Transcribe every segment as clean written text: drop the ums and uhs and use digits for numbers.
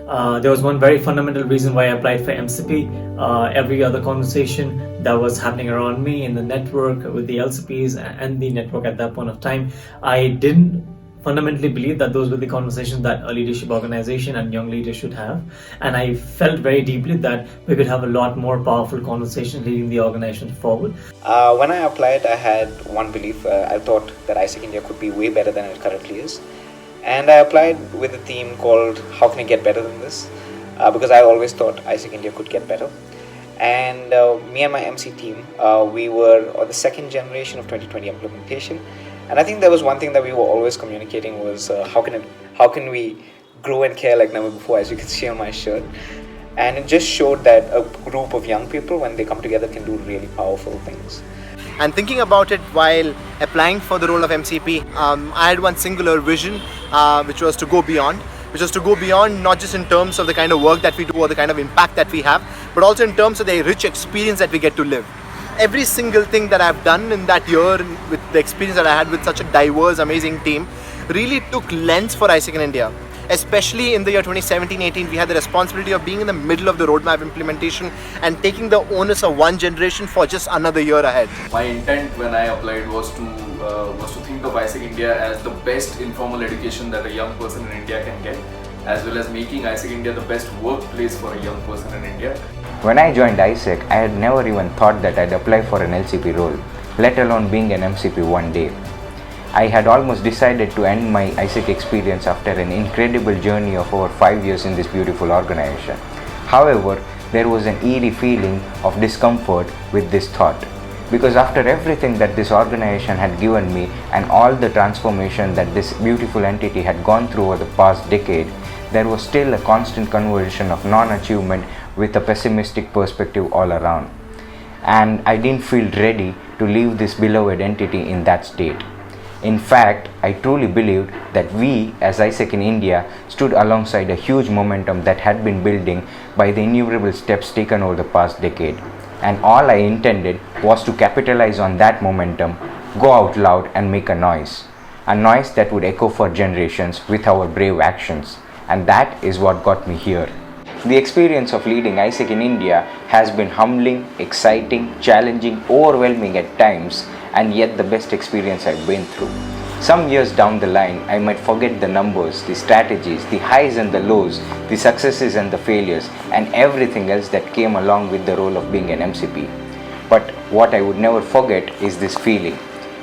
There was one very fundamental reason why I applied for MCP. Every other conversation that was happening around me in the network with the LCPs and the network at that point of time, I didn't fundamentally believe that those were the conversations that a leadership organization and young leaders should have. And I felt very deeply that we could have a lot more powerful conversations leading the organization forward. When I applied, I had one belief. I thought that AIESEC India could be way better than it currently is. And I applied with a theme called How Can I Get Better Than This? Because I always thought AIESEC India could get better. And me and my MC team, we were on the second generation of 2020 implementation. And I think there was one thing that we were always communicating was how can we grow and care like never before, as you can see on my shirt. And it just showed that a group of young people, when they come together, can do really powerful things. And thinking about it while applying for the role of MCP, I had one singular vision, which was to go beyond. Not just in terms of the kind of work that we do or the kind of impact that we have, but also in terms of the rich experience that we get to live. Every single thing that I've done in that year, with the experience that I had with such a diverse, amazing team, really took lens for AIESEC in India. Especially in the year 2017-18, we had the responsibility of being in the middle of the roadmap implementation and taking the onus of one generation for just another year ahead. My intent when I applied was to think of AIESEC India as the best informal education that a young person in India can get, as well as making AIESEC India the best workplace for a young person in India. When I joined AIESEC, I had never even thought that I'd apply for an LCP role, let alone being an MCP one day. I had almost decided to end my AIESEC experience after an incredible journey of over 5 years in this beautiful organization. However, there was an eerie feeling of discomfort with this thought, because after everything that this organization had given me and all the transformation that this beautiful entity had gone through over the past decade, there was still a constant conversion of non-achievement with a pessimistic perspective all around. And I didn't feel ready to leave this beloved entity in that state. In fact, I truly believed that we as AIESEC in India stood alongside a huge momentum that had been building by the innumerable steps taken over the past decade. And all I intended was to capitalize on that momentum, go out loud and make a noise that would echo for generations with our brave actions. And that is what got me here. The experience of leading AIESEC in India has been humbling, exciting, challenging, overwhelming at times, and yet the best experience I've been through. Some years down the line, I might forget the numbers, the strategies, the highs and the lows, the successes and the failures, and everything else that came along with the role of being an MCP. But what I would never forget is this feeling.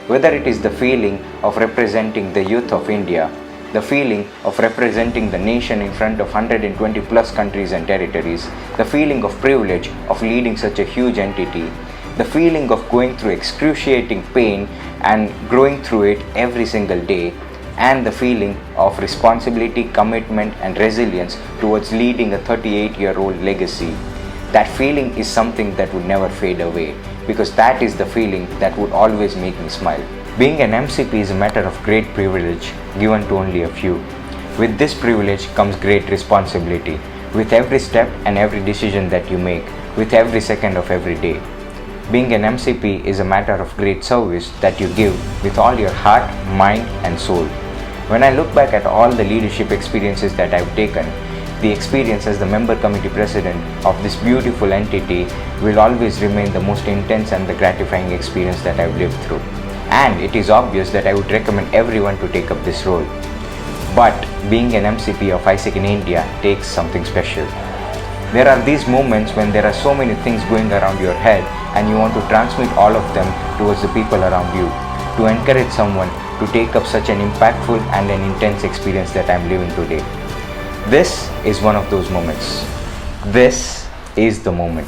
Whether it is the feeling of representing the youth of India, the feeling of representing the nation in front of 120 plus countries and territories, the feeling of privilege of leading such a huge entity, the feeling of going through excruciating pain and growing through it every single day, and the feeling of responsibility, commitment and resilience towards leading a 38-year-old legacy. That feeling is something that would never fade away, because that is the feeling that would always make me smile. Being an MCP is a matter of great privilege given to only a few. With this privilege comes great responsibility, with every step and every decision that you make, with every second of every day. Being an MCP is a matter of great service that you give with all your heart, mind and soul. When I look back at all the leadership experiences that I've taken, the experience as the member committee president of this beautiful entity will always remain the most intense and the gratifying experience that I've lived through. And it is obvious that I would recommend everyone to take up this role. But being an MCP of AIESEC in India takes something special. There are these moments when there are so many things going around your head and you want to transmit all of them towards the people around you, to encourage someone to take up such an impactful and an intense experience that I'm living today. This is one of those moments. This is the moment.